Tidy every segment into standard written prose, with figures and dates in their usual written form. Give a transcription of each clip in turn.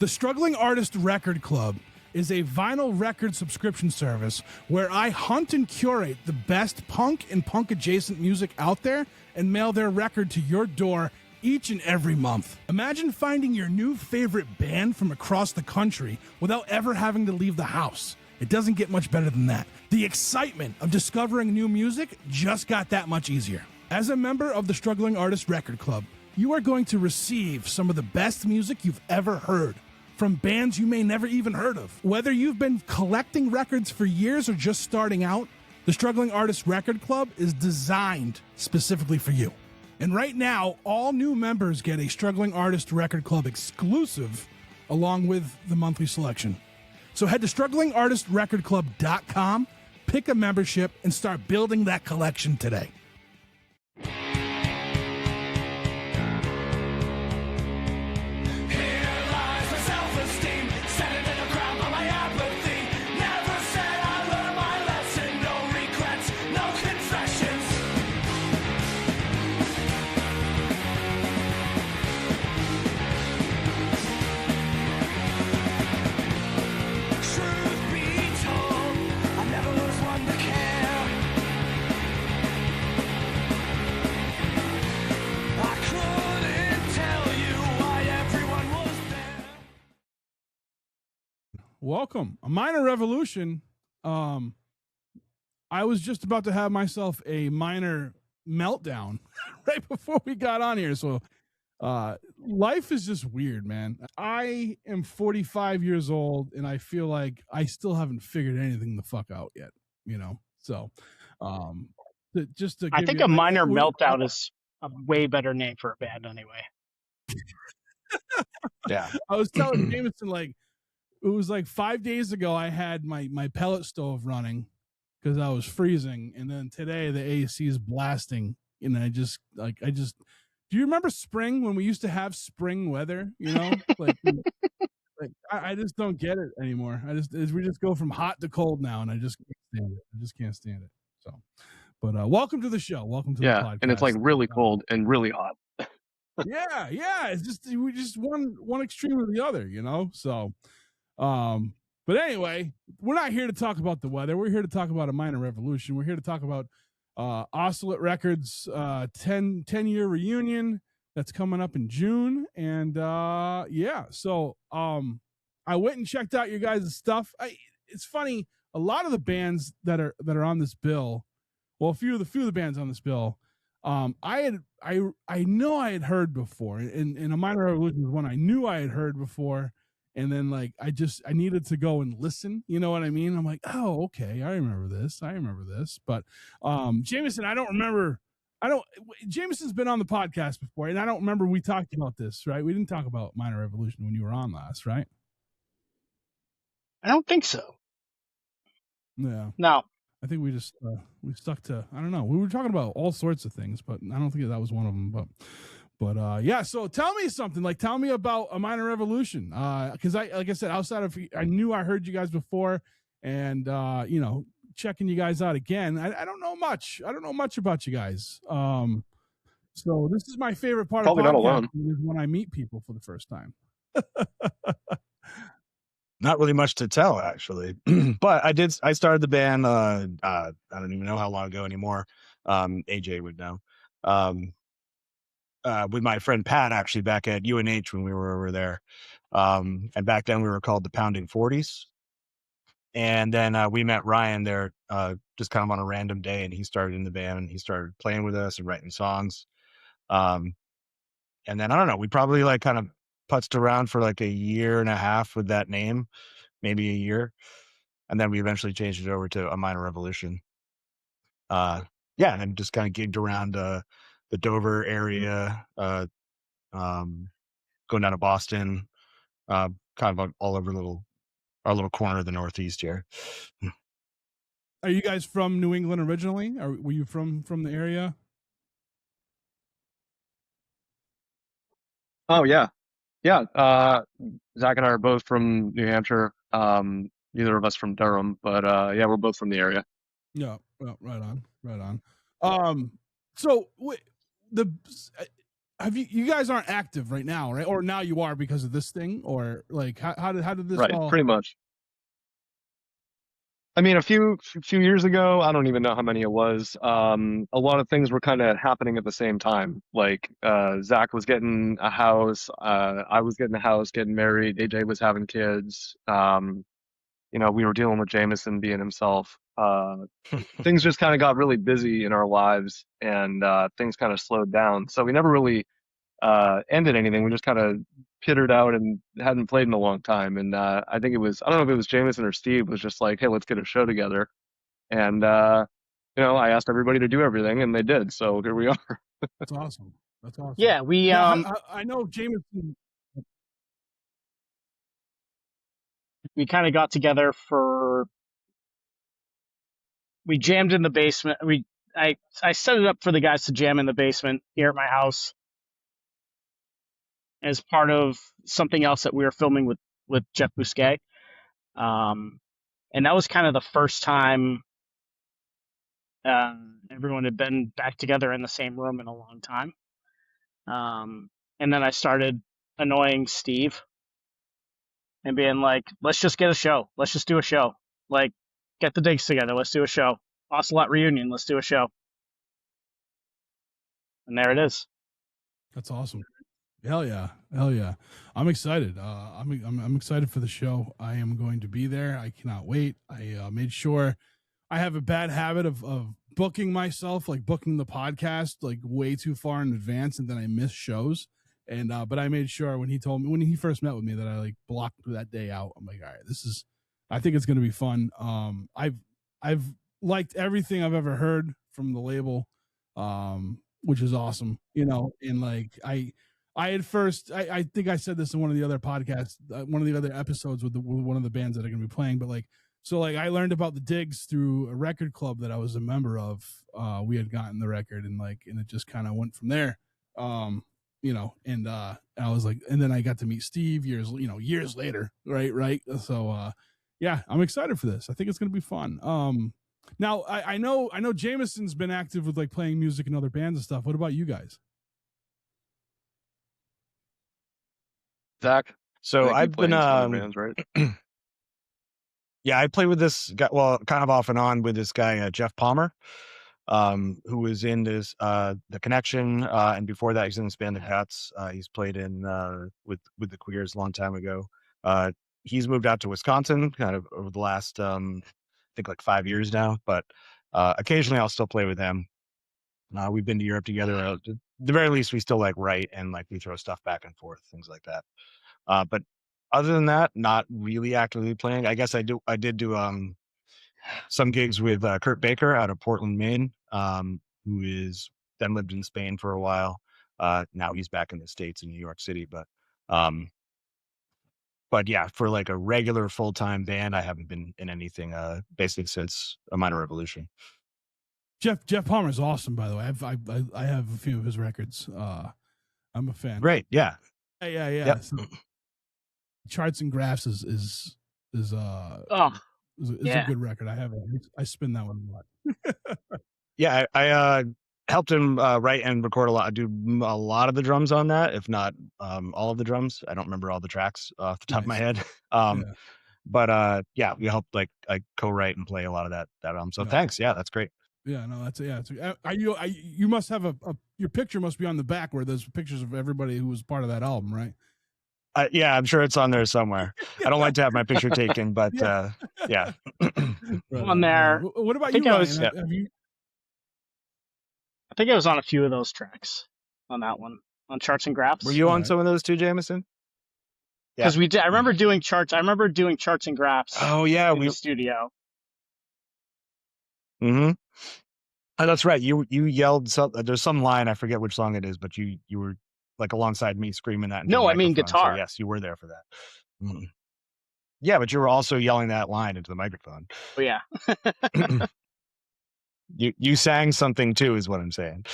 The Struggling Artist Record Club is a vinyl record subscription service where I hunt and curate the best punk and punk adjacent music out there and mail their record to your door each and every month. Imagine finding your new favorite band from across the country without ever having to leave the house. It doesn't get much better than that. The excitement of discovering new music just got that much easier. As a member of the Struggling Artist Record Club, you are going to receive some of the best music you've ever heard from bands you may never even heard of. Whether you've been collecting records for years or just starting out, the Struggling Artist Record Club is designed specifically for you. And right now, all new members get a Struggling Artist Record Club exclusive along with the monthly selection. So head to strugglingartistrecordclub.com, pick a membership, and start building that collection today. Welcome. A minor revolution. I was just about to have myself a minor meltdown right before we got on here. So life is just weird, man. I am 45 years old and I feel like I still haven't figured anything the fuck out yet, you know? So I think a minor meltdown is a way better name for a band anyway. Yeah. I was telling Jameson, like, it was like 5 days ago I had my pellet stove running because I was freezing, and then today the AC is blasting, and I just do you remember spring when we used to have spring weather, you know? I just don't get it anymore. We just go from hot to cold now, and I just can't stand it. I just can't stand it. So, but welcome to the show. Welcome to the podcast. And it's like really cold and really hot. yeah. It's we just one extreme or the other, you know? So but anyway, we're not here to talk about the weather. We're here to talk about a minor revolution. We're here to talk about Ocelot Records 10-year reunion that's coming up in June. And so I went and checked out your guys' stuff. It's funny, a lot of the bands that are on this bill, well, a few of the bands on this bill, I know I had heard before, and a minor revolution was one I knew I had heard before. And then, like, I needed to go and listen. You know what I mean? I'm like, oh, okay, I remember this. But Jameson, Jameson's been on the podcast before, and I don't remember we talked about this, right? We didn't talk about Minor Revolution when you were on last, right? I don't think so. Yeah. No. I think we just we stuck to, I don't know. We were talking about all sorts of things, but I don't think that was one of them. But yeah, so tell me something. Like, tell me about a minor revolution. Because like I said, outside of, I knew I heard you guys before, and checking you guys out again. I don't know much. I don't know much about you guys. So this is my favorite part of podcasting, is when I meet people for the first time. Not really much to tell, actually, but I started the band. I don't even know how long ago anymore. AJ would know. With my friend Pat, actually, back at UNH when we were over there. And back then we were called the Pounding 40s. And then we met Ryan there just kind of on a random day, and he started in the band, and he started playing with us and writing songs. And then, I don't know, we probably like kind of putzed around for like a year and a half with that name, maybe a year. And then we eventually changed it over to A Minor Revolution. And then just kind of gigged around the Dover area, going down to Boston, kind of all over our little corner of the Northeast here. Are you guys from New England originally? Or were you from the area? Oh, yeah. Yeah. Zach and I are both from New Hampshire. Neither of us from Durham, but yeah, we're both from the area. Yeah. Well, right on. So have you guys aren't active right now, right? Or now you are because of this thing, or like how did this Right, all? pretty much. I mean, a few years ago, I don't even know how many it was. A lot of things were kind of happening at the same time. Like Zach was getting a house, I was getting a house, getting married. AJ was having kids. We were dealing with Jameson being himself. Things just kind of got really busy in our lives, and things kind of slowed down. So we never really ended anything. We just kind of pittered out and hadn't played in a long time. And I think I don't know if it was Jameson or Steve was just like, hey, let's get a show together. And I asked everybody to do everything, and they did. So here we are. That's awesome. That's awesome. Yeah, we Now, I know Jameson. we kind of got together we jammed in the basement. I set it up for the guys to jam in the basement here at my house as part of something else that we were filming with Jeff Bousquet. And that was kind of the first time everyone had been back together in the same room in a long time. And then I started annoying Steve and being like, let's just get a show. Let's just do a show. Like, get the digs together. Let's do a show. Ocelot reunion. Let's do a show. And there it is. That's awesome. Hell yeah. I'm excited. I'm excited for the show. I am going to be there. I cannot wait. I made sure I have a bad habit of booking myself, like booking the podcast like way too far in advance, and then I miss shows. And but I made sure when he first met with me that I like blocked that day out. I'm like, all right, I think it's gonna be fun. I've liked everything I've ever heard from the label, which is awesome. And like I think I said this in one of the other podcasts, one of the other episodes with one of the bands that are going to be playing, but like, so like I learned about the Digs through a record club that I was a member of. We had gotten the record and it just kind of went from there. And I was like, and then I got to meet Steve years later. Right. So, yeah, I'm excited for this. I think it's going to be fun. Now I know Jameson's been active with like playing music in other bands and stuff. What about you guys? Zach. So I've been bands, right? Yeah, I play with this guy, well, kind of off and on with this guy, Jeff Palmer, who was in this The Connection, and before that he's in this band The Hats. He's played in with the Queers a long time ago. He's moved out to Wisconsin kind of over the last I think like 5 years now, but occasionally I'll still play with him. We've been to Europe together. At the very least, we still like write and like we throw stuff back and forth, things like that. But other than that, not really actively playing. I guess I did do some gigs with Kurt Baker out of Portland, Maine, who is then lived in Spain for a while. Now he's back in the States in New York City. But yeah, for like a regular full-time band, I haven't been in anything basically since A Minor Revolution. Jeff Palmer's awesome, by the way. I have a few of his records. I'm a fan. Great, yeah. Yep. So, Charts and Graphs is a good record. I spin that one a lot. Yeah, I helped him write and record do a lot of the drums on that, if not all of the drums. I don't remember all the tracks off the top of my head. But yeah, we helped like I co-write and play a lot of that album. So thanks. Yeah, that's great. Yeah, no, that's you must have your picture must be on the back where there's pictures of everybody who was part of that album, right? Yeah, I'm sure it's on there somewhere. I don't like to have my picture taken, but yeah. On there. What about you, Ryan? I think I was on a few of those tracks on that one, on Charts and Graphs. Were you on some of those too, Jameson? Because we did. I remember doing charts. I remember doing Charts and Graphs. Oh yeah, in the studio. Mm-hmm. Oh, that's right. You yelled there's some line, I forget which song it is, but you were like alongside me screaming that. No, I mean guitar. So yes, you were there for that. Mm-hmm. Yeah, but you were also yelling that line into the microphone. Oh yeah. You sang something too, is what I'm saying.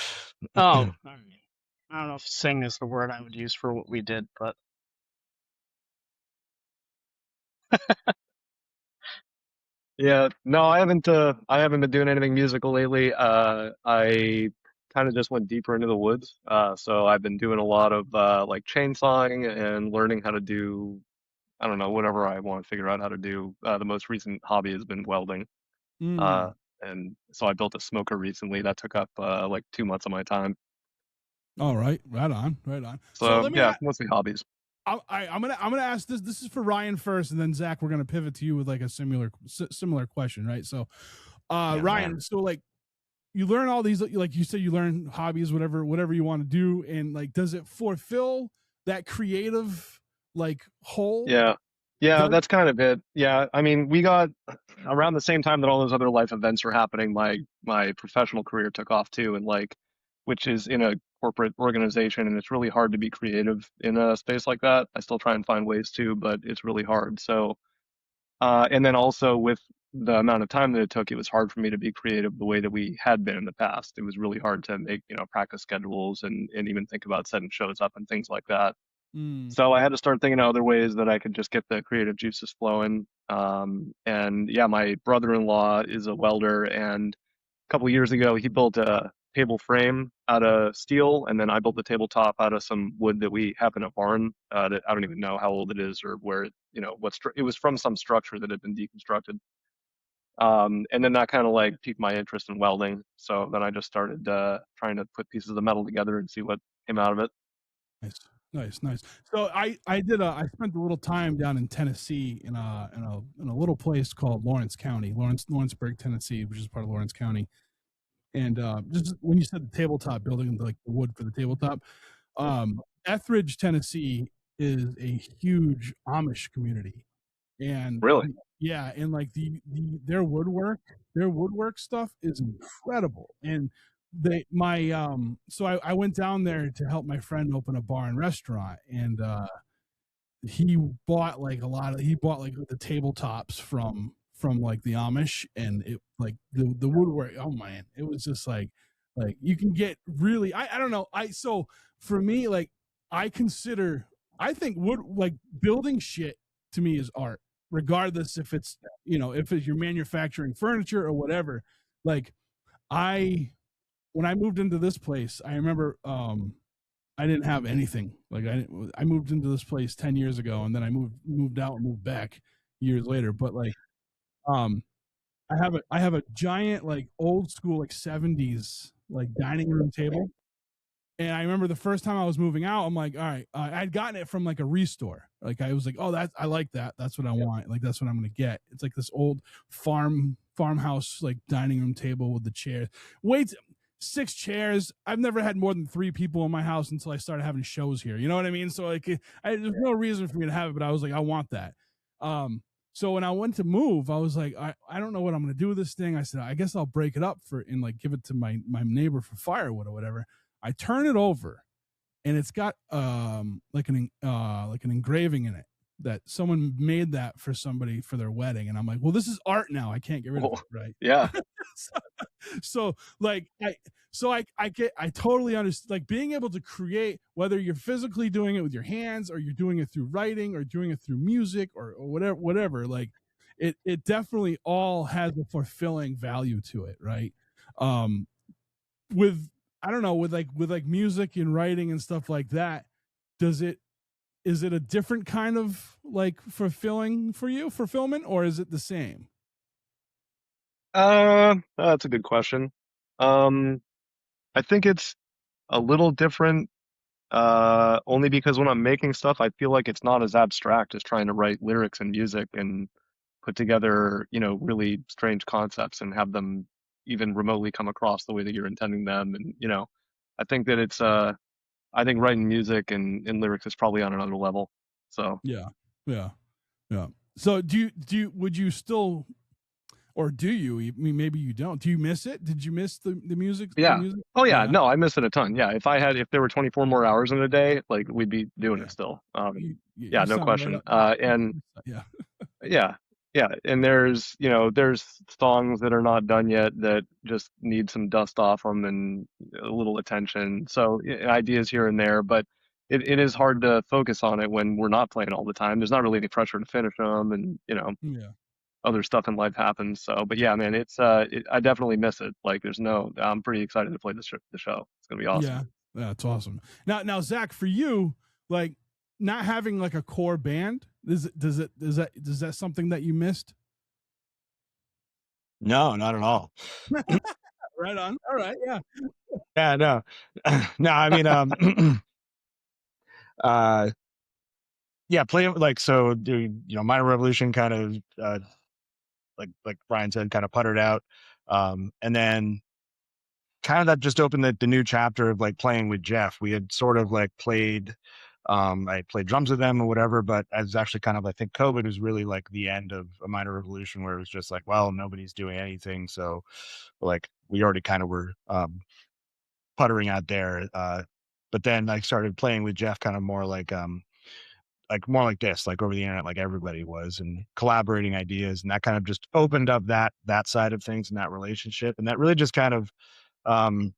Oh, I don't know if sing is the word I would use for what we did, but Yeah, no, I haven't been doing anything musical lately. I kind of just went deeper into the woods. So I've been doing a lot of like chainsawing and learning how to do, I don't know, whatever I want to figure out how to do. The most recent hobby has been welding. Mm. Uh, and so I built a smoker recently that took up like 2 months of my time. All right, right on, right on. So So let me. yeah, mostly hobbies. I'm gonna ask this. This is for Ryan first, and then Zach, we're gonna pivot to you with like a similar question, right? So, Yeah, Ryan, man. so like you learn all these, like you said, you learn hobbies, whatever you want to do, and like, does it fulfill that creative like hole? Yeah. Yeah, Does that's kind of it. Yeah, I mean, we got around the same time that all those other life events were happening, my professional career took off too, and like, which is in a corporate organization, and it's really hard to be creative in a space like that. I still try and find ways to, but it's really hard. So, and then also with the amount of time that it took, it was hard for me to be creative the way that we had been in the past. It was really hard to make, practice schedules and even think about setting shows up and things like that. mm, So I had to start thinking of other ways that I could just get the creative juices flowing. And yeah, my brother-in-law is a welder, and a couple of years ago he built a table frame out of steel, and then I built the tabletop out of some wood that we have in a barn. That I don't even know how old it is or where it was from some structure that had been deconstructed. And then that kind of like piqued my interest in welding. So then I just started trying to put pieces of metal together and see what came out of it. nice, nice. So I spent a little time down in Tennessee in a little place called Lawrence County, Lawrenceburg, Tennessee, which is part of Lawrence County. And just when you said the tabletop building, like the wood for the tabletop, Etheridge, Tennessee is a huge Amish community, and Really? yeah, and like their woodwork stuff is incredible. And I went down there to help my friend open a bar and restaurant, and he bought like the tabletops from like the Amish, and it like the woodwork. Oh man, it was just like you can get really. I don't know. So for me, like I think wood, like building shit, to me is art, regardless if it's if it's you're manufacturing furniture or whatever. Like I when I moved into this place, I remember I didn't have anything. Like I moved into this place 10 years ago, and then I moved out and moved back years later. But like um I have a giant like old school like 70s like dining room table. And I remember the first time I was moving out, I'm like, all right, I'd gotten it from like a restore. Like I was like, oh, I like that. That's what I want. Like that's what I'm gonna get. It's like this old farmhouse like dining room table with the chair. Wait, 6 chairs. I've never had more than 3 people in my house until I started having shows here. You know what I mean? So like, there's no reason for me to have it, but I was like, I want that. So when I went to move, I was like, I don't know what I'm gonna do with this thing. I said, I guess I'll break it up and like give it to my neighbor for firewood or whatever. I turn it over, and it's got like an engraving in it that someone made that for somebody for their wedding, and I'm like, well, this is art now. I can't get rid of it, right? Yeah. so like I totally understand, like being able to create, whether you're physically doing it with your hands or you're doing it through writing or doing it through music or whatever. Like it definitely all has a fulfilling value to it, right? With I don't know, with like music and writing and stuff like that, is it a different kind of like fulfillment, or is it the same? That's a good question. Um, I think it's a little different, only because when I'm making stuff, I feel like it's not as abstract as trying to write lyrics and music and put together, really strange concepts and have them even remotely come across the way that you're intending them. And, I think that I think writing music and lyrics is probably on another level. So, Yeah, yeah, yeah. So would you still, or do you? I mean, maybe you don't. Do you miss it? Did you miss the music? The yeah. music? Oh yeah, Yeah. no, I miss it a ton. Yeah, if there were 24 more hours in a day, like we'd be doing Yeah. it still. Yeah, You no sound right question. up. And Yeah. yeah, yeah, and there's songs that are not done yet that just need some dust off them and a little attention. So ideas here and there, but it is hard to focus on it when we're not playing all the time. There's not really any pressure to finish them, and Yeah. other stuff in life happens. So, but yeah, man, I definitely miss it. Like, I'm pretty excited to play the show. It's gonna be awesome. Yeah, it's awesome. Now, Zach, for you, like not having like a core band, is that something that you missed? No, not at all. Right on. All right. Yeah. Yeah, no. No, I mean, yeah, play like, so doing, Minor Revolution kind of, like Brian said, kind of puttered out. And then kind of that just opened the new chapter of like playing with Jeff. We had sort of like played, I played drums with them or whatever, but as actually kind of, I think COVID was really like the end of a Minor Revolution, where it was just like, well, nobody's doing anything. So like we already kind of were, puttering out there. But then I started playing with Jeff kind of more like more like this, like over the internet, like everybody was, and collaborating ideas. And that kind of just opened up that side of things and that relationship. And that really just kind of, um,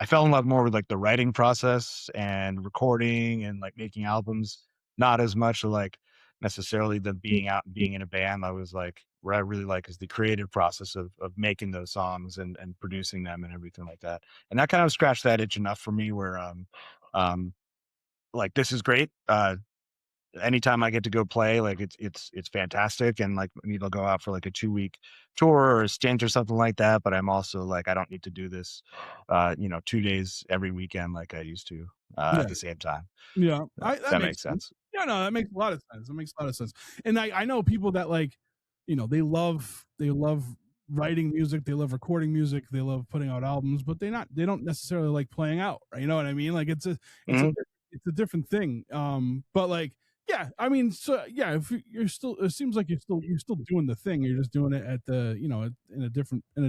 I fell in love more with like the writing process and recording and like making albums, not as much like necessarily the being out and being in a band. I was like, where I really like is the creative process of making those songs and producing them and everything like that. And that kind of scratched that itch enough for me where, like, this is great. Anytime I get to go play, like it's fantastic. And like, maybe I'll go out for like a 2-week tour or a stint or something like that. But I'm also like, I don't need to do this, 2 days every weekend like I used to, at the same time. Yeah. That makes sense. Yeah, no, that makes a lot of sense. That makes a lot of sense. And I know people that like, they love writing music, they love recording music, they love putting out albums, but they don't necessarily like playing out. Right? You know what I mean? Like it's a different thing. But like, yeah, I mean, so yeah, if you're still, it seems like you're still doing the thing. You're just doing it at the, in a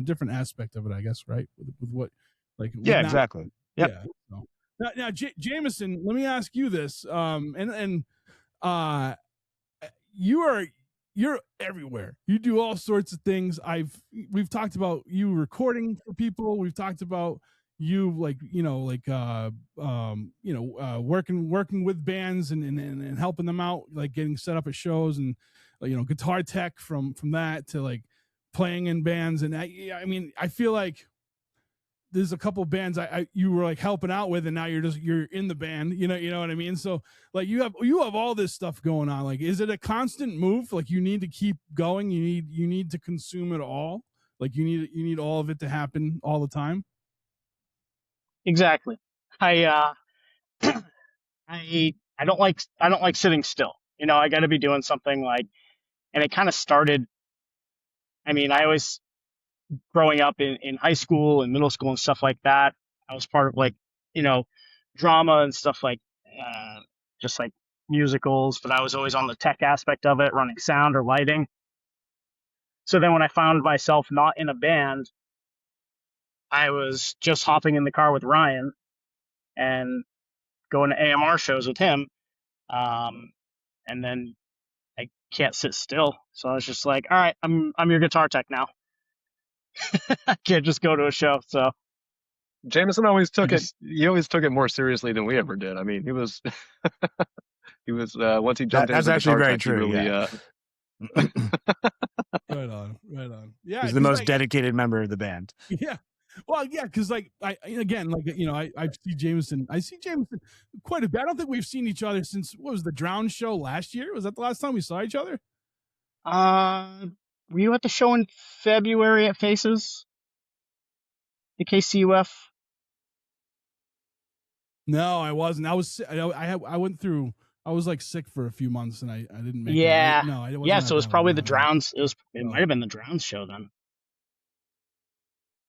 different aspect of it, I guess, right? With what, like, Yeah, exactly. Yep. Yeah. So. Now, Jameson, let me ask you this. You're everywhere. You do all sorts of things. We've talked about you recording for people. We've talked about you working with bands and helping them out, like getting set up at shows and guitar tech from that to like playing in bands. And I mean, I feel like there's a couple bands you were like helping out with, and now you're in the band, you know what I mean? So like you have all this stuff going on. Like, is it a constant move? Like you need to keep going. You need to consume it all. Like you need all of it to happen all the time. Exactly. I I don't like sitting still. I got to be doing something, like, and it kind of started. I mean, I always, growing up in high school and middle school and stuff like that, I was part of like, drama and stuff like, just like musicals, but I was always on the tech aspect of it, running sound or lighting. So then when I found myself not in a band, I was just hopping in the car with Ryan and going to AMR shows with him. And then I can't sit still. So I was just like, all right, I'm your guitar tech now. I can't just go to a show. So Jameson always took it. He always took it more seriously than we ever did. I mean, he was once he jumped into the guitar very tech, true. He really, yeah. Right on. Yeah, he's the most dedicated member of the band. Yeah. Well, yeah, because like I see Jameson quite a bit. I don't think we've seen each other since, what was the Drown show last year? Was that the last time we saw each other? Were you at the show in February at Faces? The KCUF? No, I wasn't. I went through. I was like sick for a few months, and I didn't make yeah. it. No, I wasn't. Yeah, so it was probably the Drowns. It might have been the Drowns show then.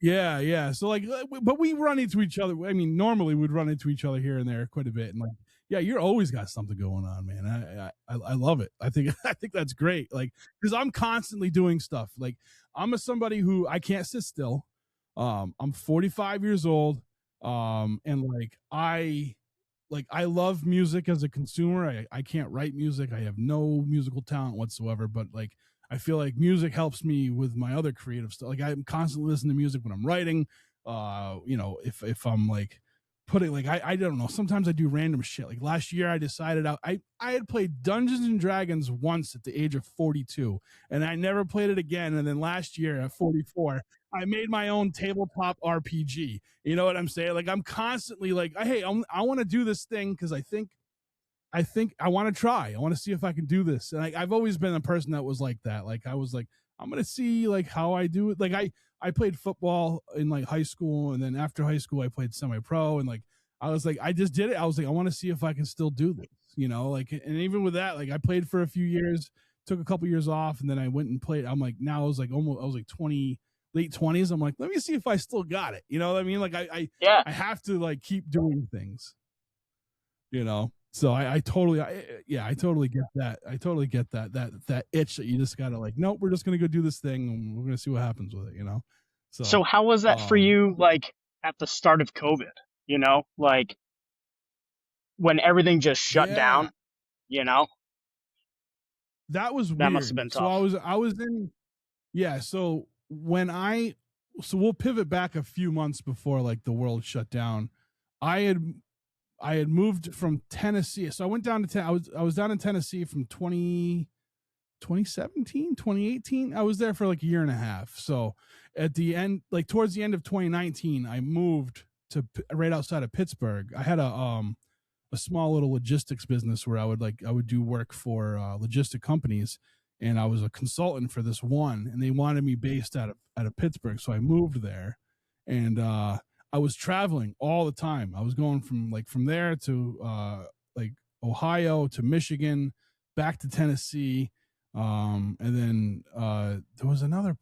Yeah. So like, but we run into each other. I mean, normally we'd run into each other here and there quite a bit, and like, yeah, you're always got something going on, man. I love it. I think that's great. Like, because I'm constantly doing stuff. Like, I'm somebody who I can't sit still. I'm 45 years old. And like I love music as a consumer. I can't write music. I have no musical talent whatsoever, but like I feel like music helps me with my other creative stuff. Like I'm constantly listening to music when I'm writing. If I'm like putting like I don't know. Sometimes I do random shit. Like last year, I decided I had played Dungeons and Dragons once at the age of 42, and I never played it again. And then last year at 44, I made my own tabletop RPG. You know what I'm saying? Like I'm constantly like, hey, I want to do this thing because I think I want to try. I want to see if I can do this. And I've always been a person that was like that. Like I was like, I'm gonna see like how I do it. Like I played football in like high school, and then after high school I played semi-pro, and like I was like, I just did it. I was like, I want to see if I can still do this, you know, like, and even with that, like I played for a few years, took a couple years off, and then I went and played. I'm like, now I was like 20, late 20s. I'm like, let me see if I still got it. You know what I mean? Like I have to like keep doing things, you know? So I totally get that. I totally get that itch that you just gotta like, nope, we're just gonna go do this thing and we're gonna see what happens with it, you know? So how was that for you, like at the start of COVID, you know, like when everything just shut down, you know? That was weird. That must have been tough. So I was in, so so we'll pivot back a few months before like the world shut down. I had moved from Tennessee. So I went down to, I was down in Tennessee from 2017, 2018. I was there for like a year and a half. So at the end, like towards the end of 2019, I moved to right outside of Pittsburgh. I had a small little logistics business where I would do work for logistic companies, and I was a consultant for this one, and they wanted me based out of Pittsburgh. So I moved there, and I was traveling all the time. I was going from there to like Ohio to Michigan, back to Tennessee, and then there was another.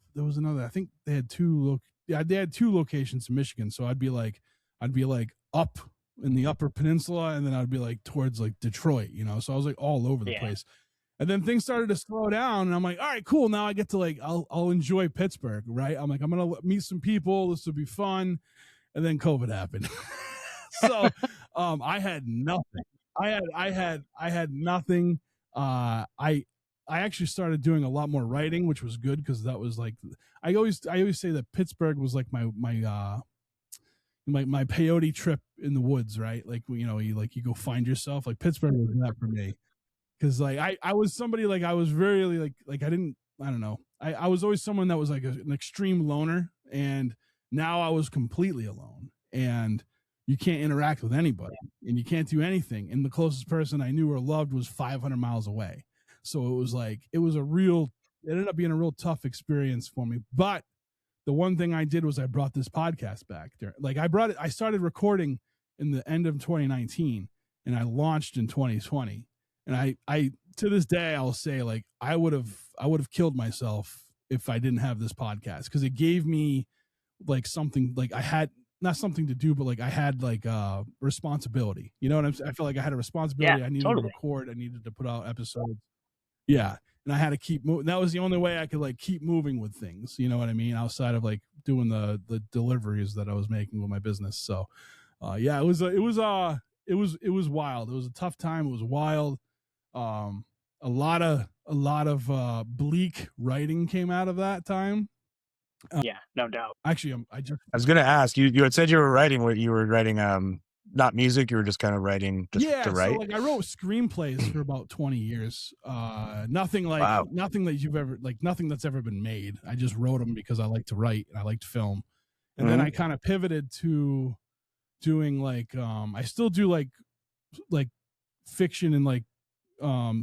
I think they had two locations in Michigan. So I'd be like up in the Upper Peninsula, and then I'd be like towards like Detroit, you know. So I was like all over the place. And then things started to slow down, and I'm like, all right, cool. Now I get to like I'll enjoy Pittsburgh, right? I'm like, I'm gonna meet some people. This will be fun. And then COVID happened. So I had nothing. I had nothing. I actually started doing a lot more writing, which was good because that was like I always say that Pittsburgh was like my peyote trip in the woods, right? Like you know, you go find yourself. Like Pittsburgh was that for me. Because like I was somebody like I was very like I don't know. I was always someone that was like an extreme loner, and now I was completely alone, and you can't interact with anybody, and you can't do anything. And the closest person I knew or loved was 500 miles away. So it was like, it ended up being a real tough experience for me. But the one thing I did was I brought this podcast back there. Like I started recording in the end of 2019, and I launched in 2020. And I to this day, I'll say like, I would have killed myself if I didn't have this podcast, because it gave me like something, like I had not something to do, but like I had like responsibility. You know what I'm saying? I felt like I had a responsibility. Yeah, I needed totally. to record. I needed to put out episodes. Yeah. And I had to keep moving. That was the only way I could like keep moving with things. You know what I mean? Outside of like doing the deliveries that I was making with my business. So yeah, it was wild. It was a tough time. It was wild. A lot of bleak writing came out of that time. Yeah, no doubt. Actually, I was going to ask you had said you were writing not music. You were just kind of writing to write. So like I wrote screenplays for about 20 years. Nothing that you've ever, like nothing that's ever been made. I just wrote them because I like to write and I like to film. And then I kind of pivoted to doing like, I still do like fiction and like,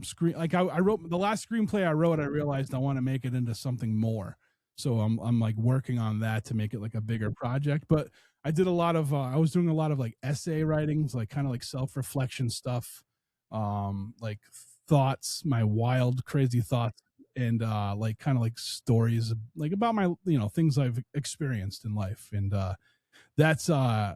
screen. Like I wrote the last screenplay I wrote, I realized I want to make it into something more. So I'm like working on that to make it like a bigger project. But I did a lot of I was doing a lot of like essay writings, like kind of like self-reflection stuff, like thoughts, my wild, crazy thoughts, and like kind of like stories like about my, you know, things I've experienced in life. And that's I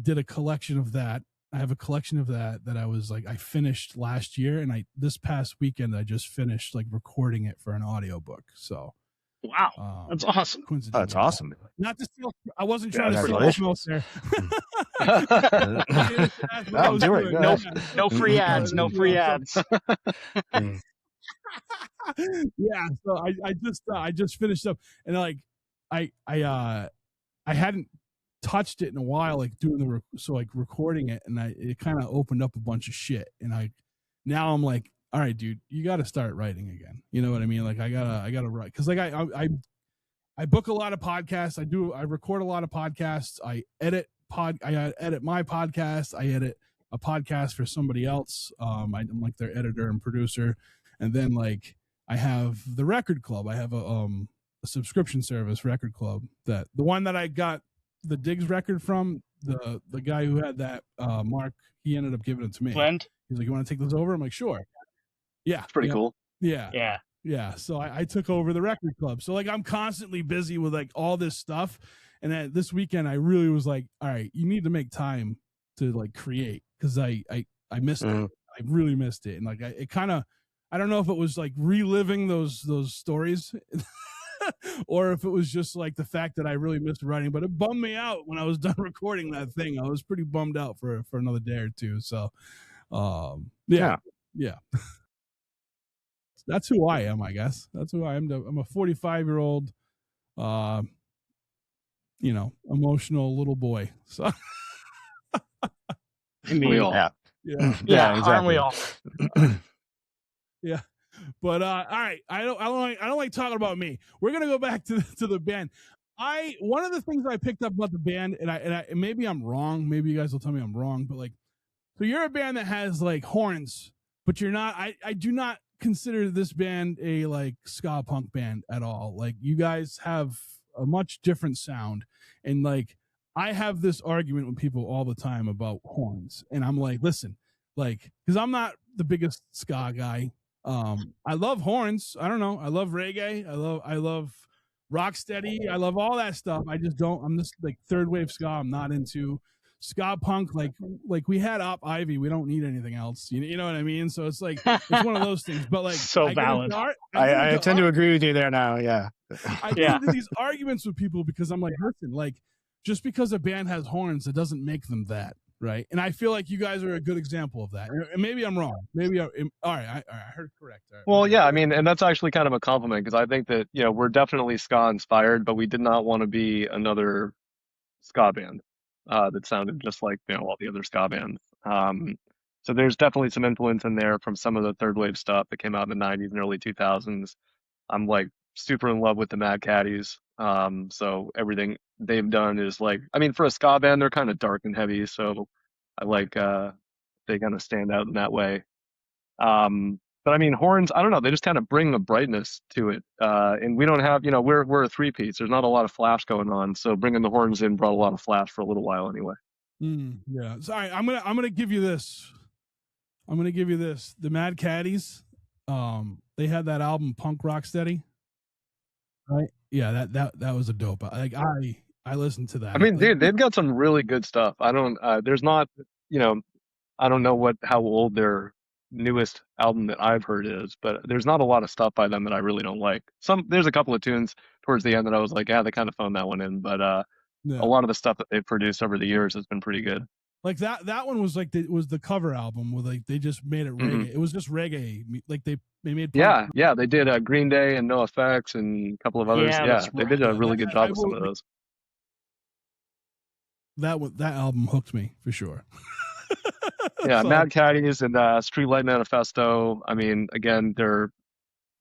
did a collection of that. I have a collection of that I was like, I finished last year, and this past weekend I just finished like recording it for an audiobook. So wow, that's awesome. Oh, that's awesome. Not to steal, I wasn't trying to steal smoke there. No free ads, no free ads. Yeah, so I just finished up, and like I hadn't touched it in a while, like doing recording it, and it kind of opened up a bunch of shit. And now I'm like, all right, dude, you got to start writing again. You know what I mean? Like I gotta write, because like I book a lot of podcasts. I record a lot of podcasts. I edit my podcast. I edit a podcast for somebody else. I'm like their editor and producer. And then like I have the record club. I have a subscription service, Record Club, that the one that I got the Diggs record from, the guy who had that, Mark, he ended up giving it to me. Blend? He's like, you want to take this over? I'm like, sure. Yeah. It's pretty cool. Yeah. Yeah. Yeah. So I took over the Record Club. So like I'm constantly busy with like all this stuff. And this weekend I really was like, all right, you need to make time to like create, because I missed it. I really missed it. And like I don't know if it was like reliving those stories or if it was just like the fact that I really missed writing, but it bummed me out when I was done recording that thing. I was pretty bummed out for another day or two. So yeah. That's who I am, I guess. That's who I am. I'm a 45-year-old, emotional little boy. So I mean, We all. yeah. yeah, exactly. aren't we all? Yeah. But all right, I don't like talking about me. We're gonna go back to the band. One of the things I picked up about the band, and maybe I'm wrong. Maybe you guys will tell me I'm wrong. But like, so you're a band that has like horns, but you're not. I do not consider this band a like ska punk band at all. Like, you guys have a much different sound, and like I have this argument with people all the time about horns, and I'm like, listen, like, because I'm not the biggest ska guy. I love horns. I don't know. I love reggae. I love rocksteady. I love all that stuff. I just don't. I'm just like third wave ska. I'm not into ska punk. Like we had Op Ivy. We don't need anything else. You know what I mean? So it's like it's one of those things. But like, So valid. I tend to agree with you there now. Yeah. I get into these arguments with people because I'm like, listen, like, just because a band has horns, it doesn't make them that. Right. And I feel like you guys are a good example of that. And maybe I'm wrong. Maybe all right. I heard correct. All right. Well, yeah, I mean, and that's actually kind of a compliment, because I think that, we're definitely ska inspired, but we did not want to be another ska band that sounded just like, all the other ska bands. So there's definitely some influence in there from some of the third wave stuff that came out in the 90s and early 2000s. I'm like super in love with the Mad Caddies. So everything they've done is like, I mean, for a ska band, they're kind of dark and heavy. So I like, they kind of stand out in that way. But I mean, horns, I don't know, they just kind of bring the brightness to it. And we don't have, we're a three-piece. There's not a lot of flash going on. So bringing the horns in brought a lot of flash for a little while anyway. Yeah. Sorry, I'm gonna give you this. The Mad Caddies, they had that album Punk Rocksteady. Right? Yeah, that was a dope. Like I listened to that. I mean, like, dude, they've got some really good stuff. I don't, there's not, I don't know how old their newest album that I've heard is, but there's not a lot of stuff by them that I really don't like. There's a couple of tunes towards the end that I was like, yeah, they kind of phoned that one in, but a lot of the stuff that they've produced over the years has been pretty good. Like that one was like it was the cover album where like they just made it reggae. It was just reggae. Like they made yeah, they did Green Day and No Effects and a couple of others. Yeah, they did a really good job with some of those. That album hooked me for sure. Yeah, so, Mad Caddies and Streetlight Manifesto. I mean, again, they're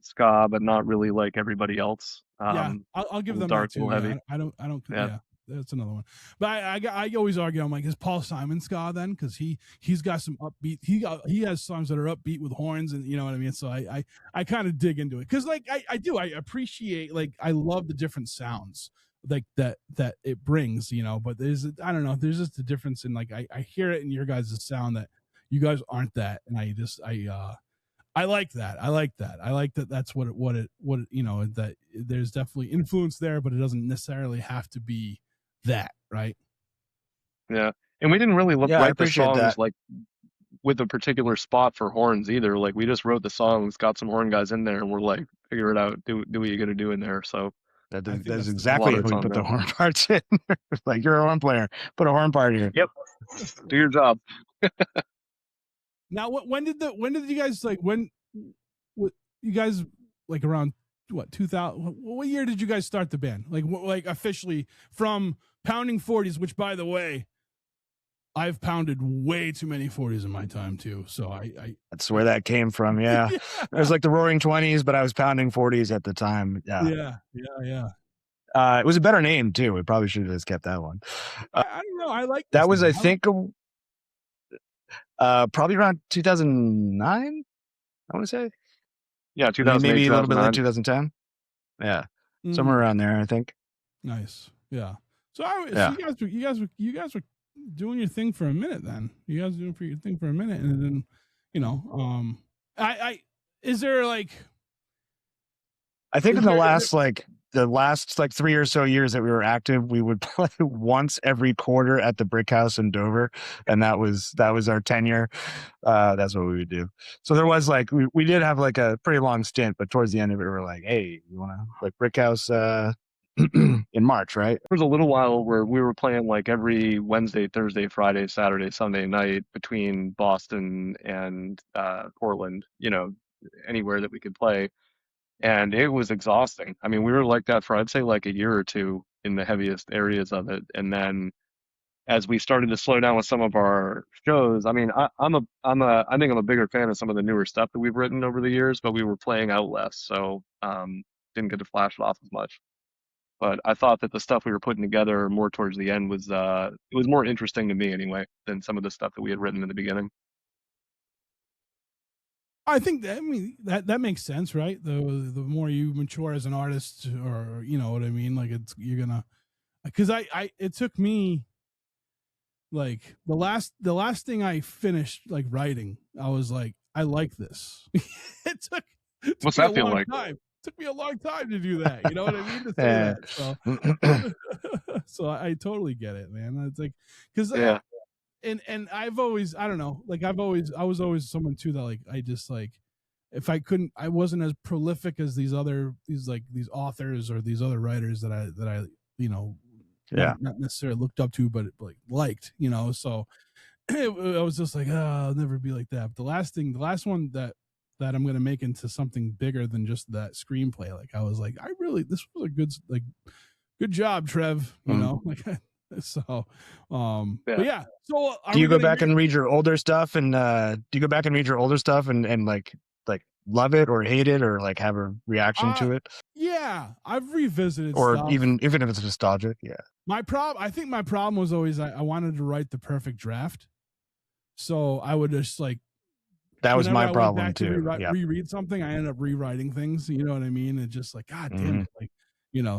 ska, but not really like everybody else. Yeah, I'll give them dark, that too. heavy. I don't. Yeah, that's another one. But I always argue. I'm like, is Paul Simon ska then? Because he's got some upbeat. He has songs that are upbeat with horns, and you know what I mean. So I kind of dig into it because like I do. I appreciate, like, I love the different sounds like that it brings, but there's, I don't know, there's just a difference in, like, I hear it in your guys' sound that you guys aren't that, and I like that. I like that. That's what it that there's definitely influence there, but it doesn't necessarily have to be that, right? Yeah, and we didn't really write the songs that. like with a particular spot for horns either. Like, we just wrote the songs, got some horn guys in there, and we're like, figure it out, do what you got to do in there. So. That's exactly who we put the horn parts in. Like, you're a horn player, put a horn part here. Yep, do your job. Now, when did you guys, like, you guys, like, around what 2000? What year did you guys start the band? Like officially from pounding 40s, which by the way, I've pounded way too many 40s in my time too. So I That's where that came from. Yeah. It was like the Roaring 20s, but I was pounding 40s at the time. Yeah. It was a better name too. We probably should have just kept that one. I don't know. I like that this was, name. I think, probably around 2009. I want to say. Yeah, 2008, maybe a little bit 2009. like 2010. Yeah, somewhere around there, I think. Nice. Yeah. So you guys were doing your thing for a minute. Then you guys doing your thing for a minute, and then is there like? I think in the last 3 or so years that we were active, we would play once every quarter at the Brick House in Dover, and that was our tenure. That's what we would do. So there was like we did have like a pretty long stint, but towards the end of it, we were like, hey, you want to like Brick House in March, right? There was a little while where we were playing like every Wednesday, Thursday, Friday, Saturday, Sunday night between Boston and Portland. Anywhere that we could play. And it was exhausting. I mean, we were like that for, I'd say, like a year or two in the heaviest areas of it. And then as we started to slow down with some of our shows, I mean, I think I'm a bigger fan of some of the newer stuff that we've written over the years, but we were playing out less. So, didn't get to flash it off as much. But I thought that the stuff we were putting together more towards the end was, it was more interesting to me anyway, than some of the stuff that we had written in the beginning. I think that makes sense, right? The more you mature as an artist, or you know what I mean, like you're gonna, because it took me like the last thing I finished like writing, I was like, I like this. it took What's that feel like? It took me a long time to do that. You know what I mean? To say that. So I totally get it, man. It's like because yeah. And I've always, I don't know, like I was always someone too that like I just like if I wasn't as prolific as these authors or these other writers that I not necessarily looked up to, but like liked, so I was just like, I'll never be like that. But the last one that I'm gonna make into something bigger than just that screenplay, like I was like, this was a good job, Trev, like. So, but yeah. So, do you go back and read your older stuff, and like love it or hate it or like have a reaction to it? Yeah, I've revisited or stuff. even if it's nostalgic. Yeah. I think my problem was always I wanted to write the perfect draft, so I would just like. That was my problem too. Reread something, I ended up rewriting things. You know what I mean? And just like, God damn it, like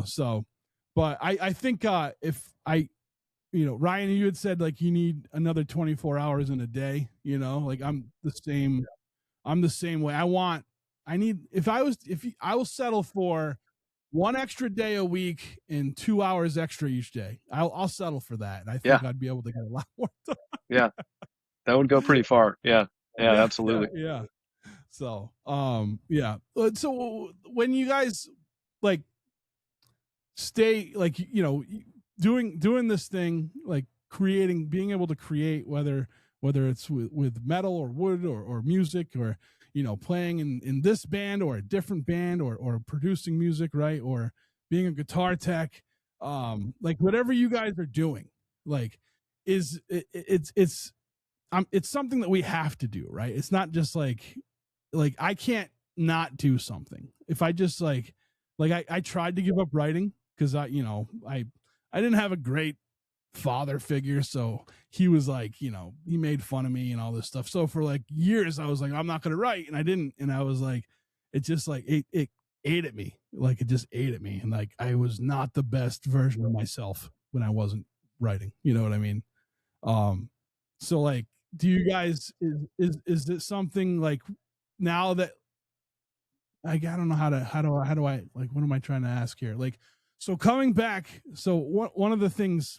So, but I think if I. Ryan, you had said like you need another 24 hours in a day, like I'm the same way. I will settle for one extra day a week and 2 hours extra each day. I'll settle for that. And I think I'd be able to get a lot more done. Yeah. That would go pretty far. Yeah. Yeah, absolutely. Yeah. So, yeah. So when you guys like stay like, doing this thing, like being able to create, whether it's with metal or wood or music or, playing in this band or a different band or producing music, right. Or being a guitar tech, like whatever you guys are doing, like it's something that we have to do, right. It's not just like I can't not do something. If I just like I tried to give up writing because I didn't have a great father figure. So he was like, he made fun of me and all this stuff. So for like years, I was like, I'm not going to write. And I didn't. And I was like, it just like, it ate at me. Like it just ate at me. And like, I was not the best version of myself when I wasn't writing. You know what I mean? So like, do you guys, is it something like now that I don't know how do I like, what am I trying to ask here? Like, so coming back, so one of the things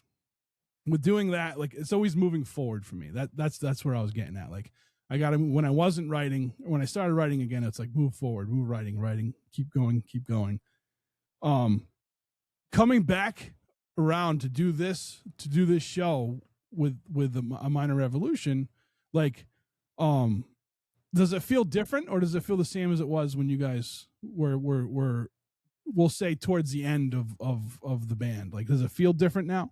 with doing that, like it's always moving forward for me. That's where I was getting at. Like I got to, when I wasn't writing, when I started writing again, it's like move forward, move writing, keep going. Coming back around to do this show with a minor revolution, like, does it feel different or does it feel the same as it was when you guys were we'll say towards the end of the band? Like, does it feel different now?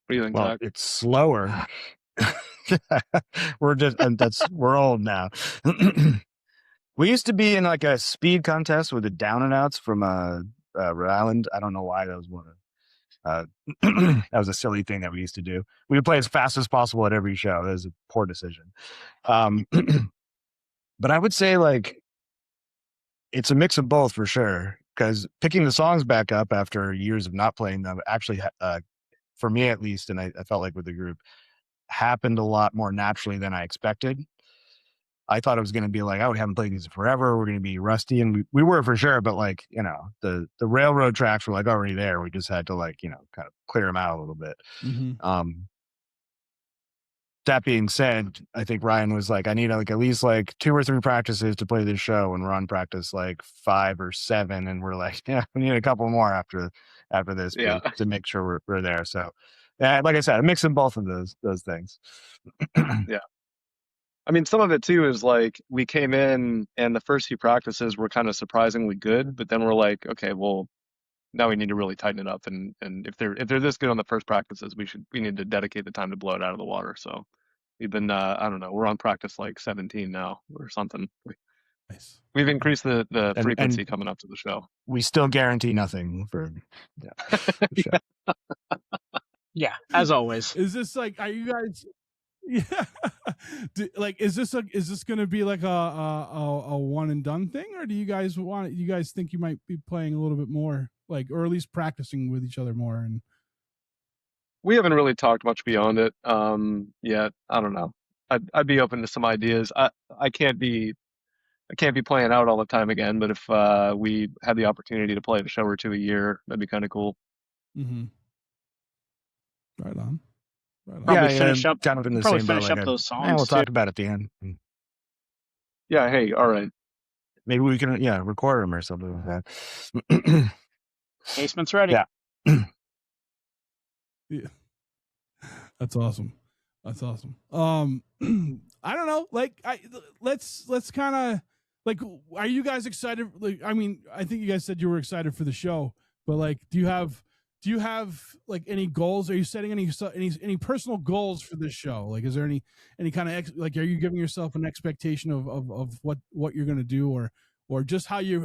What do you think, Well, Zach? it's slower. We're old now. We used to be in like a speed contest with the Down and Outs from Rhode Island. I don't know why that was one. That was a silly thing that we used to do. We would play as fast as possible at every show. That was a poor decision. But I would say like it's a mix of both for sure. Because picking the songs back up after years of not playing them actually, for me at least, and I felt like with the group, happened a lot more naturally than I expected. I thought it was going to be like, oh, we haven't played these forever. We're going to be rusty. And we were for sure. But like, you know, the railroad tracks were like already there. We just had to like, you know, kind of clear them out a little bit. Mm-hmm. That being said, I think Ryan was like, I need like at least like 2 or 3 practices to play this show. And we're on practice like 5 or 7. And we're like, yeah, we need a couple more after this to make sure we're there. So like I said, a mix of both of those things. Yeah. I mean, some of it too is like we came in and the first few practices were kind of surprisingly good, but then we're like, okay, well, now we need to really tighten it up. And if they're this good on the first practices, we need to dedicate the time to blow it out of the water. So we've been, I don't know, we're on practice like 17 now or something. Nice. We've increased the frequency coming up to the show. We still guarantee nothing for the show. Yeah, as always. Is this like, are you guys? Yeah. Like, is this going to be like a one and done thing, or do you guys think you might be playing a little bit more, like, or at least practicing with each other more? And we haven't really talked much beyond it yet. I don't know. I'd be open to some ideas. I can't be playing out all the time again, but if we had the opportunity to play a show or 2 a year, that'd be kind of cool. Mm-hmm. Right on. Probably finish up. Kind of in the probably same finish boat, up those songs. Yeah, we'll too. talk about it at the end. Yeah. Hey. All right. Maybe we can record them or something like that. Basement's ready. Yeah. Yeah. That's awesome. I don't know. Like, let's kind of like, are you guys excited? Like, I mean, I think you guys said you were excited for the show, but like, do you have like any goals? Are you setting any personal goals for this show? Like, is there any kind of like, are you giving yourself an expectation of what you're going to do, or just how the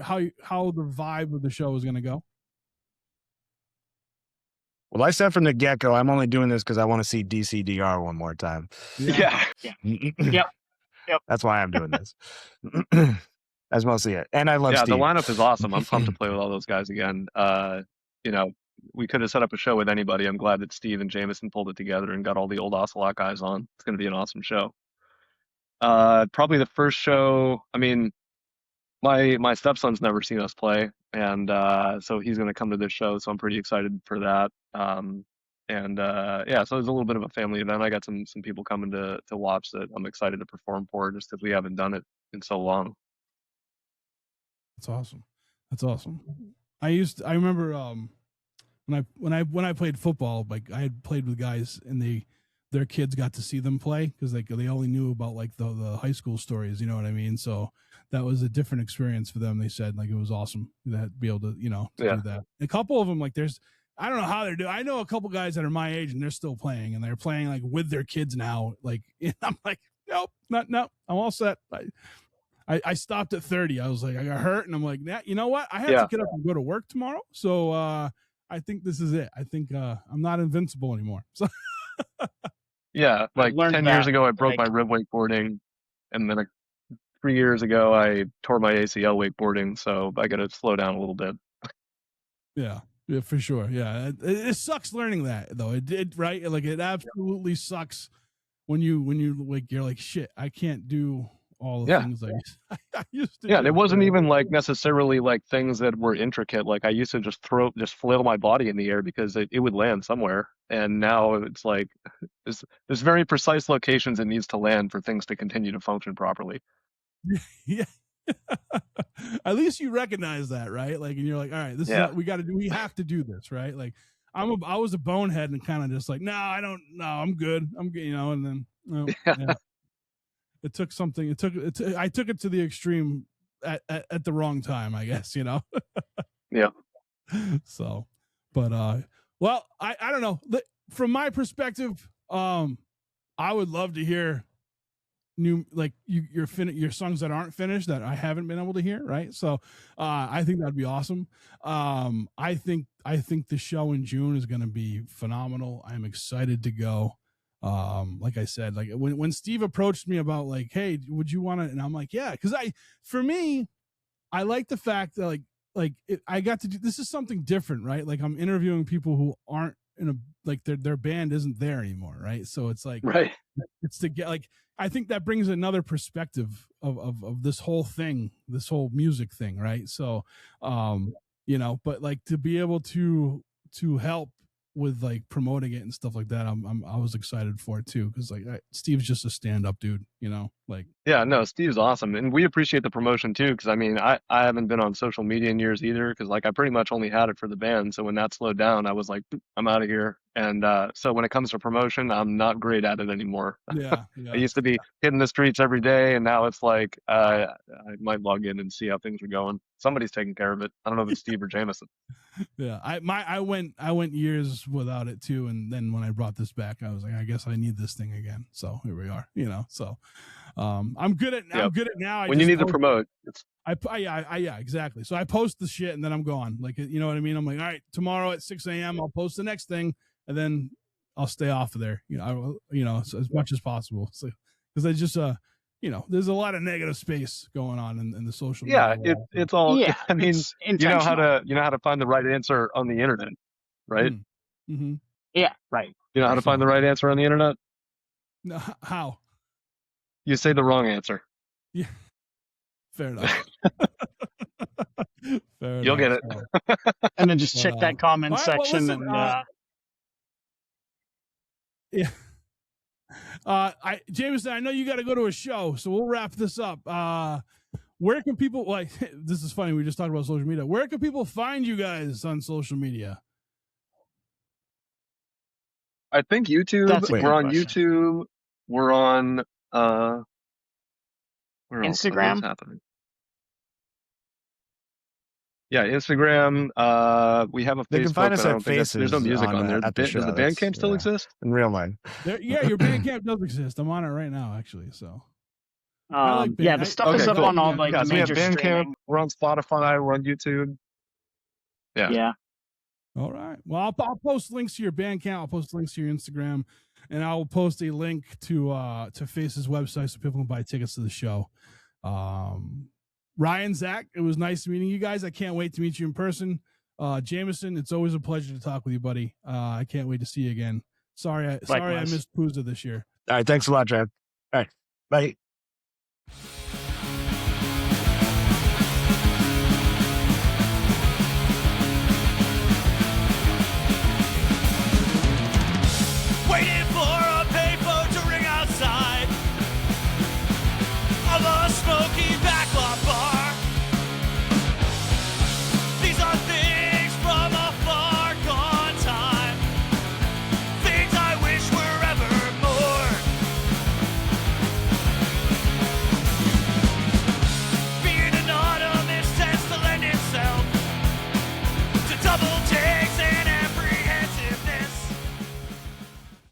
vibe of the show is going to go? Well, I said from the get-go, I'm only doing this because I want to see DCDR one more time. Yeah. Yep. That's why I'm doing this. That's mostly it. And I love Steve. The lineup is awesome. I'm pumped to play with all those guys again. You know, we could have set up a show with anybody. I'm glad that Steve and Jameson pulled it together and got all the old Ocelot guys on. It's going to be an awesome show. Probably the first show, I mean, my stepson's never seen us play, and so he's going to come to this show, so I'm pretty excited for that. So it's a little bit of a family event. I got some people coming to watch that I'm excited to perform for, just because we haven't done it in so long. That's awesome. I remember when I played football, like, I had played with guys and their kids got to see them play because they only knew about like the high school stories, you know what I mean? So that was a different experience for them. They said like it was awesome to be able to do that. A couple of them, like, I don't know how they're doing. I know a couple guys that are my age and they're still playing, and they're playing like with their kids now. Like, I'm like, nope, I'm all set. I stopped at 30. I was like, I got hurt, and I'm like, you know what? I have to get up and go to work tomorrow. So I think this is it. I think I'm not invincible anymore. So yeah, like 10 years ago, I broke my rib wakeboarding, and then 3 years ago, I tore my ACL wakeboarding. So I got to slow down a little bit. Yeah, for sure. Yeah, it sucks learning that though. It did, right? Like, it absolutely sucks when you like, you're like, shit, I can't do all the things I used to. Yeah, and it wasn't even like necessarily like things that were intricate. Like, I used to just flail my body in the air because it would land somewhere. And now it's like there's very precise locations it needs to land for things to continue to function properly. Yeah. At least you recognize that, right? Like, and you're like, all right, this is what we have to do this, right? Like, I was a bonehead and kind of just like, I'm good, and then it took something. I took it to the extreme at the wrong time, I guess, you know? Yeah. So, but, well, I don't know. From my perspective, I would love to hear new, like your songs that aren't finished that I haven't been able to hear. Right. So, I think that'd be awesome. I think the show in June is going to be phenomenal. I'm excited to go. Like I said, like when Steve approached me about like, hey, would you want to, and I'm like, yeah. Cause for me, I like the fact that I got to do, this is something different, right? Like I'm interviewing people who aren't in a, like their band isn't there anymore. Right. So it's like, Right. it's to get like, I think that brings another perspective of this whole thing, this whole music thing. Right. So, you know, but like to be able to help with like promoting it and stuff like that, I was excited for it too. Cause like Steve's just a stand-up dude, you know, like. Yeah, no, Steve's awesome. And we appreciate the promotion too. Cause I mean, I haven't been on social media in years either. Cause like I pretty much only had it for the band. So when that slowed down, I was like, I'm out of here. And, so when it comes to promotion, I'm not great at it anymore. Yeah. I used to be hitting the streets every day. And now it's like, I might log in and see how things are going. Somebody's taking care of it. I don't know if it's Steve or Jameson. Yeah, I went years without it too, and then when I brought this back, I was like, I guess I need this thing again. So here we are, you know. So, I'm good at now. When you need to promote, it's yeah, exactly. So I post the shit and then I'm gone. Like, you know what I mean? I'm like, all right, tomorrow at 6 a.m. I'll post the next thing, and then I'll stay off of there. You know, so as much as possible. So because I just you know, there's a lot of negative space going on in the social media. yeah, it's all. Yeah, I mean, it's you know how intentional. to find the right answer on the internet, right? Mm-hmm. Yeah, right. You know how to find the right answer on the internet? No, how? You say the wrong answer. Yeah, fair enough. Fair You'll enough. get it. And then just check that comment all right, well, section listen, and yeah. Jameson, I know you got to go to a show, so we'll wrap this up. Where can people, like, this is funny, we just talked about social media. Where can people find you guys on social media? I think YouTube. That's a good We're on question. YouTube. We're on where else? Instagram? What's happening? Yeah, Instagram. We have a They Facebook. can find us but I at don't think there's no Faces music on there. at the show. Does the That's- Bandcamp still yeah. exist? In real life. Yeah, your Bandcamp does exist. I'm on it right now, actually. So I like yeah, the Band- stuff is Okay, up cool. on all like Yeah, the so we have major Bandcamp. streaming. We're on Spotify. We're on YouTube. Yeah. Yeah. all right. Well, I'll post links to your Bandcamp. I'll post links to your Instagram, and I will post a link to Face's website so people can buy tickets to the show. Ryan, Zach, it was nice meeting you guys. I can't wait to meet you in person. Jameson, it's always a pleasure to talk with you, buddy. I can't wait to see you again. Sorry I Likewise. missed Pooza this year. All right. Thanks a lot, Trev. All right. Bye.